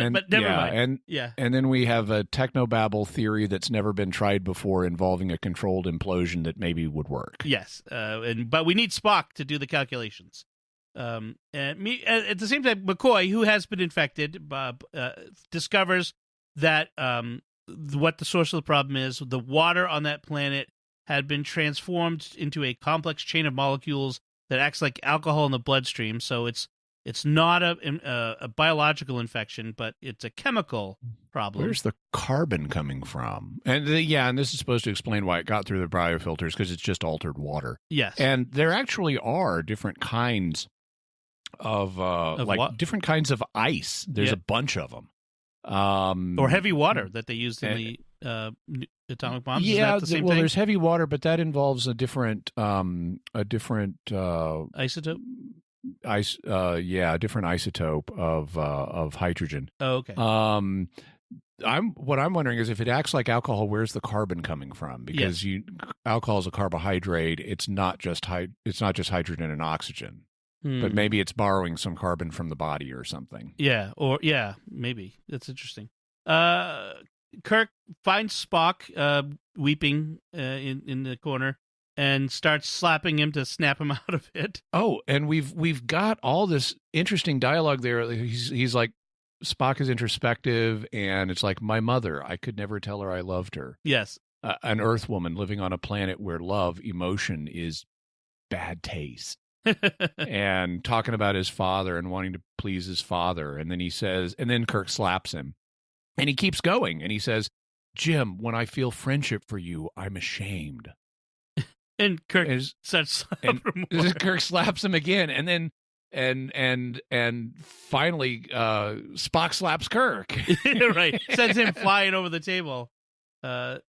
mind. And then we have a technobabble theory that's never been tried before involving a controlled implosion that maybe would work. Yes, but we need Spock to do the calculations. And at the same time, McCoy, who has been infected, discovers that what the source of the problem is. The water on that planet had been transformed into a complex chain of molecules that acts like alcohol in the bloodstream. So it's not a biological infection, but it's a chemical problem. Where's the carbon coming from? And this is supposed to explain why it got through the biofilters, because it's just altered water. Yes. And there actually are different kinds of different kinds of ice. There's a bunch of them. Or heavy water that they used in the atomic bombs. Yeah, is that the same thing? There's heavy water, but that involves a different isotope. A different isotope of hydrogen. Oh, okay. What I'm wondering is if it acts like alcohol, where's the carbon coming from? Because alcohol is a carbohydrate. It's not just hydrogen and oxygen, but maybe it's borrowing some carbon from the body or something. Yeah, maybe. That's interesting. Kirk finds Spock weeping in the corner and starts slapping him to snap him out of it. Oh, and we've got all this interesting dialogue there. He's like, Spock is introspective, and it's like, my mother, I could never tell her I loved her. Yes. an Earth woman living on a planet where love, emotion is bad taste. And talking about his father and wanting to please his father. And then he says, and then Kirk slaps him. And he keeps going. And he says, Jim, when I feel friendship for you, I'm ashamed. And Kirk starts Kirk slaps him again. And then and finally Spock slaps Kirk. Right. Sends him flying over the table. So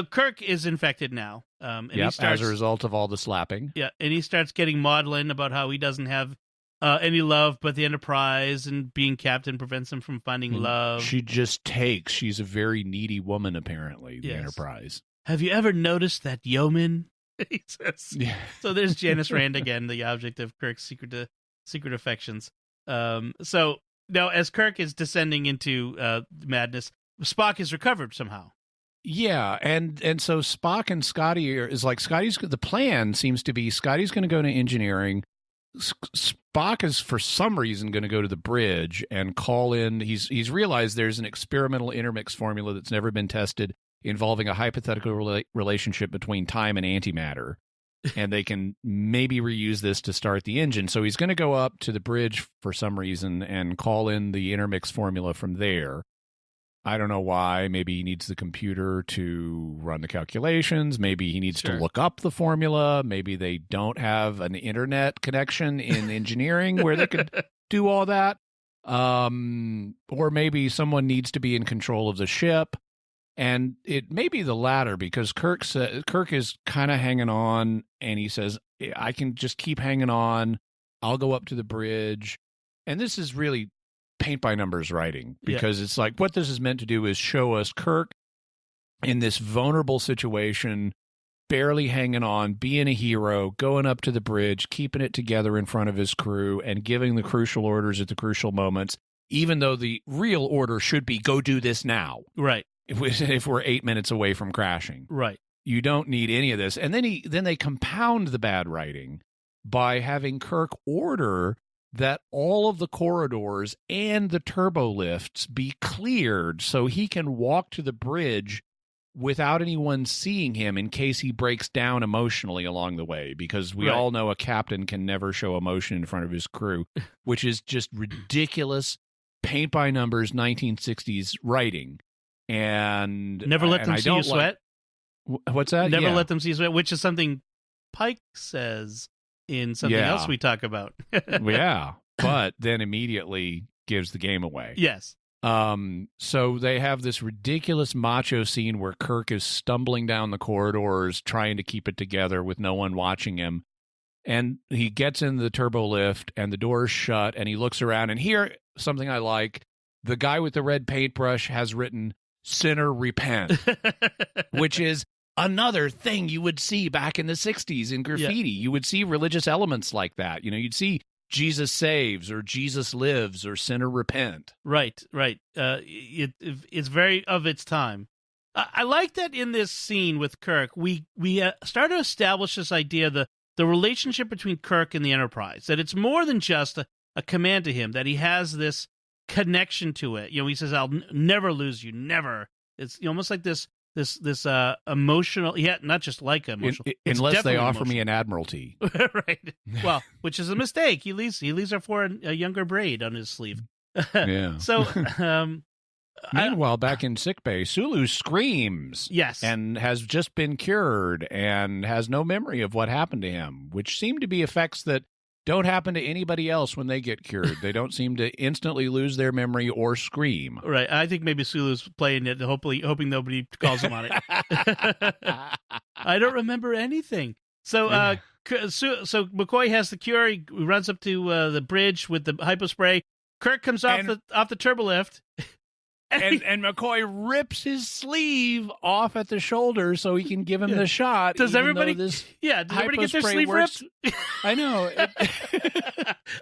Kirk is infected now. And he starts, as a result of all the slapping. Yeah, and he starts getting maudlin about how he doesn't have any love but the Enterprise, and being captain prevents him from finding love. She just takes. She's a very needy woman, apparently, the Yes. Enterprise. Have you ever noticed that yeoman? He says. Yeah. So there's Janice Rand again, the object of Kirk's secret affections. So now, as Kirk is descending into madness, Spock is recovered somehow. Yeah, and so Spock and Scotty the plan seems to be Scotty's going to go to engineering. Spock is for some reason going to go to the bridge and call in. He's realized there's an experimental intermix formula that's never been tested involving a hypothetical relationship between time and antimatter, and they can maybe reuse this to start the engine. So he's going to go up to the bridge for some reason and call in the intermix formula from there. I don't know why. Maybe he needs the computer to run the calculations. Maybe he needs to look up the formula. Maybe they don't have an internet connection in engineering where they could do all that. Or maybe someone needs to be in control of the ship. And it may be the latter, because Kirk is kind of hanging on, and he says, I can just keep hanging on. I'll go up to the bridge. And this is really paint by numbers writing, because it's like what this is meant to do is show us Kirk in this vulnerable situation, barely hanging on, being a hero, going up to the bridge, keeping it together in front of his crew, and giving the crucial orders at the crucial moments, even though the real order should be go do this now. Right. If we're 8 minutes away from crashing. Right. You don't need any of this. And then they compound the bad writing by having Kirk order that all of the corridors and the turbo lifts be cleared so he can walk to the bridge without anyone seeing him in case he breaks down emotionally along the way, because we all know a captain can never show emotion in front of his crew, which is just ridiculous paint by numbers 1960s writing. And never let them see you sweat. What's that? Never let them see you sweat, which is something Pike says in something else we talk about. Yeah, but then immediately gives the game away. Yes. So they have this ridiculous macho scene where Kirk is stumbling down the corridors trying to keep it together with no one watching him. And he gets in the turbo lift and the door's shut, and he looks around, and here, something I like, the guy with the red paintbrush has written, "Sinner repent," which is another thing you would see back in the 60s in graffiti. You would see religious elements like that. You know, you'd see Jesus saves, or Jesus lives, or sinner repent. Right. It's very of its time. I like that in this scene with Kirk, we start to establish this idea, the relationship between Kirk and the Enterprise, that it's more than just a command to him, that he has this connection to it. You know, he says, "I'll never lose you, never." It's almost like this emotional, not just like emotional, unless they offer emotional. me an admiralty. Right. Well, which is a mistake. He leaves her for a younger braid on his sleeve. Yeah. So, meanwhile, back in sickbay, Sulu screams. Yes. And has just been cured and has no memory of what happened to him, which seem to be effects that don't happen to anybody else when they get cured. They don't seem to instantly lose their memory or scream. Right. I think maybe Sulu's playing it, hoping nobody calls him on it. I don't remember anything. So McCoy has the cure. He runs up to the bridge with the hypospray. Kirk comes off the turbo lift. And McCoy rips his sleeve off at the shoulder so he can give him the shot. Does everybody get their sleeve ripped? I know.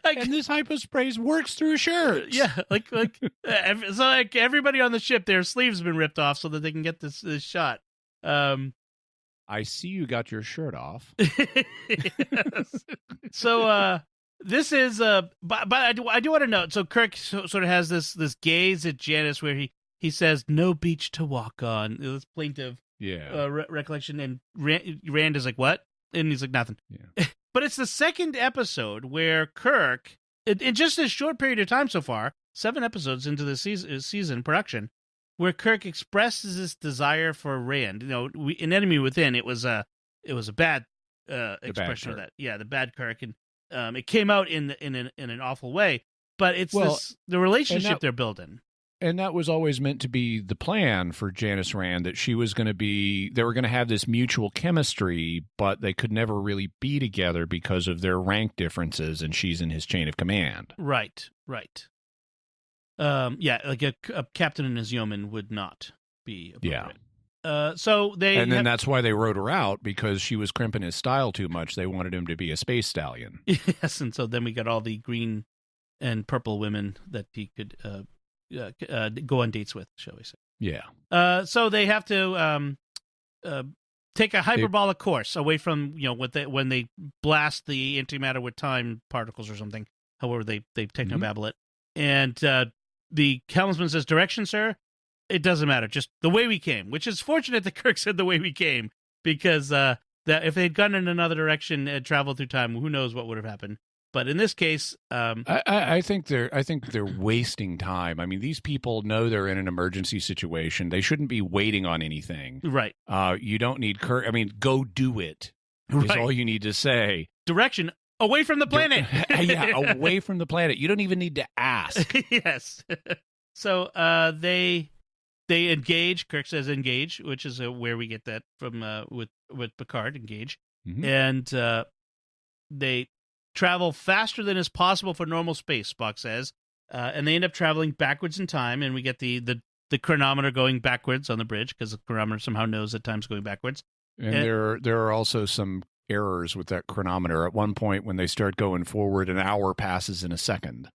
And this hypospray works through shirts. Yeah, like everybody on the ship, their sleeves have been ripped off so that they can get this shot. I see you got your shirt off. Yes. So this is but I do want to note. So Kirk sort of has this gaze at Janice where he says, "No beach to walk on." This plaintive Yeah. recollection, and Rand is like, "What?" And he's like, "Nothing." Yeah. But it's the second episode where Kirk, in just a short period of time so far, 7 episodes into the season production, where Kirk expresses this desire for Rand. In Enemy Within, it was a bad expression of that. Yeah, the bad Kirk, and it came out in an awful way. But it's the relationship they're building. And that was always meant to be the plan for Janice Rand, that they were going to have this mutual chemistry, but they could never really be together because of their rank differences, and she's in his chain of command. Right. Like a captain and his yeoman would not be appropriate. Yeah. Then that's why they wrote her out, because she was crimping his style too much. They wanted him to be a space stallion. Yes, and so then we got all the green and purple women that he could go on dates with, shall we say. Yeah. So they have to take a hyperbolic course away from, when they blast the antimatter with time particles or something, however they technobabble it. And the helmsman says, "Direction, sir?" It doesn't matter, just the way we came, which is fortunate that Kirk said the way we came, because that if they'd gone in another direction and traveled through time, who knows what would have happened. But in this case, I think they're wasting time. I mean, these people know they're in an emergency situation. They shouldn't be waiting on anything. Right. You don't need Kirk. I mean, go do it. Is all you need to say. Direction away from the planet. Yeah, away from the planet. You don't even need to ask. Yes. So they engage. Kirk says engage, which is where we get that from with Picard, engage. Mm-hmm. And they travel faster than is possible for normal space, Spock says, and they end up traveling backwards in time, and we get the chronometer going backwards on the bridge, because the chronometer somehow knows that time's going backwards. And there are also some errors with that chronometer. At one point, when they start going forward, an hour passes in a second.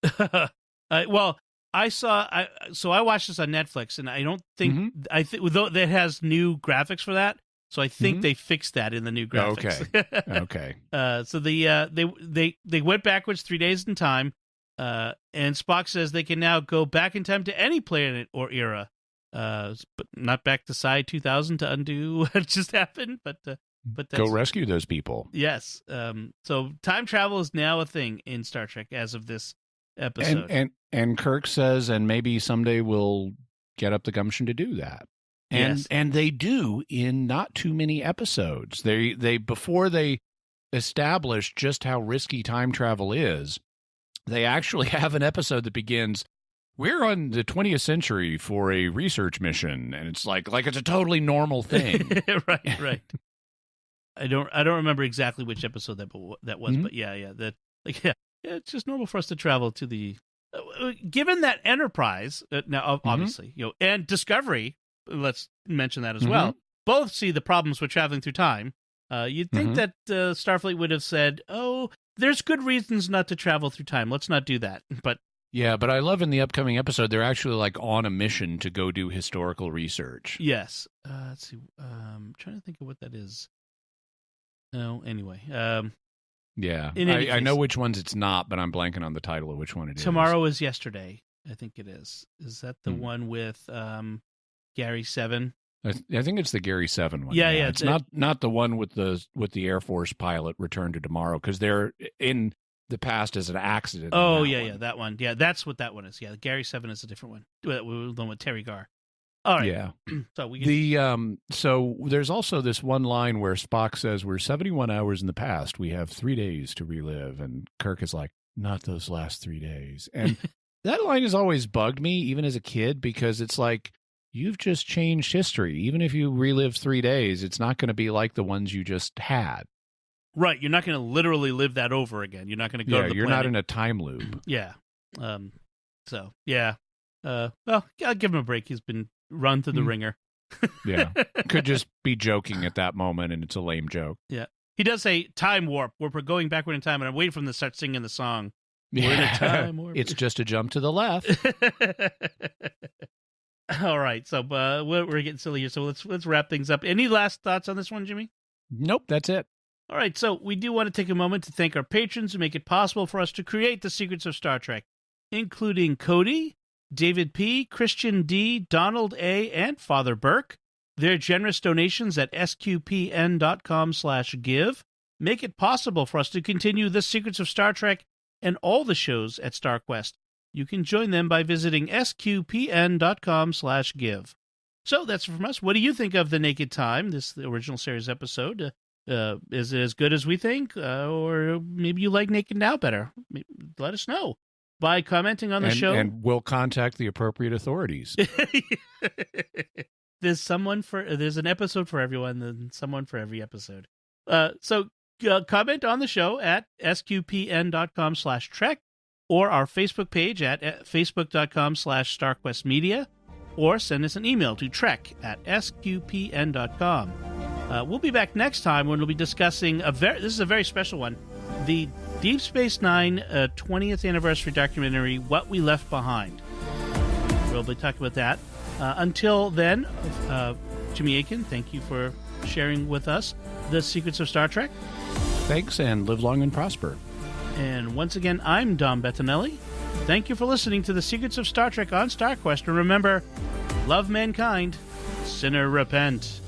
Well, I watched this on Netflix, and I don't think I think though that has new graphics for that. So I think they fixed that in the new graphics. Okay. So they went backwards 3 days in time, and Spock says they can now go back in time to any planet or era, but not back to Psi 2000 to undo what just happened. But that's, go rescue those people. Yes. So time travel is now a thing in Star Trek as of this episode. And Kirk says, and maybe someday we'll get up the gumption to do that. And they do in not too many episodes. They before they establish just how risky time travel is, they actually have an episode that begins, "We're on the 20th century for a research mission," and it's like it's a totally normal thing. Right. I don't remember exactly which episode that was, but it's just normal for us to travel to the. Given that Enterprise now, obviously, and Discovery. Let's mention that as well. Both see the problems with traveling through time. You'd think that Starfleet would have said, "Oh, there's good reasons not to travel through time. Let's not do that." But I love in the upcoming episode they're actually on a mission to go do historical research. Yes. Let's see. I'm trying to think of what that is. No. Anyway. I know which ones it's not, but I'm blanking on the title of which one it is. Tomorrow is Yesterday. I think it is. Is that the one with Gary 7? I think it's the Gary 7 one. Yeah. It's not the one with the Air Force pilot Return to Tomorrow, because they're in the past as an accident. Oh, that one. Yeah, that's what that one is. Yeah, Gary 7 is a different one. The one with Terry Garr. All right. Yeah. So we so there's also this one line where Spock says, "We're 71 hours in the past. We have 3 days to relive," and Kirk is like, "Not those last 3 days." And that line has always bugged me, even as a kid, because it's like, you've just changed history. Even if you relive 3 days, it's not going to be like the ones you just had. Right. You're not going to literally live that over again. You're not going to go to the you're planet. not in a time loop. Yeah. So, yeah. Well, I'll give him a break. He's been run through the ringer. Yeah. Could just be joking at that moment, and it's a lame joke. Yeah. He does say time warp, where we're going backward in time, and I'm waiting for him to start singing the song. Yeah. We're in a time warp. It's just a jump to the left. All right, so we're getting silly here, so let's wrap things up. Any last thoughts on this one, Jimmy? Nope, that's it. All right, so we do want to take a moment to thank our patrons who make it possible for us to create the secrets of Star Trek, including Cody, David P., Christian D., Donald A., and Father Burke. Their generous donations at sqpn.com/give make it possible for us to continue the Secrets of Star Trek and all the shows at StarQuest. You can join them by visiting sqpn.com/give. So that's it from us. What do you think of The Naked Time, the original series episode? Is it as good as we think? Or maybe you like Naked Now better? Let us know by commenting on the show. And we'll contact the appropriate authorities. There's an episode for everyone, and someone for every episode. So comment on the show at sqpn.com/trek or our Facebook page at facebook.com/StarQuestMedia, or send us an email to trek@sqpn.com. We'll be back next time when we'll be discussing this is a very special one, the Deep Space Nine 20th anniversary documentary, What We Left Behind. We'll be talking about that. Until then, Jimmy Akin, thank you for sharing with us the secrets of Star Trek. Thanks, and live long and prosper. And once again, I'm Dom Bettinelli. Thank you for listening to the Secrets of Star Trek on StarQuest. And remember, love mankind, sinner repent.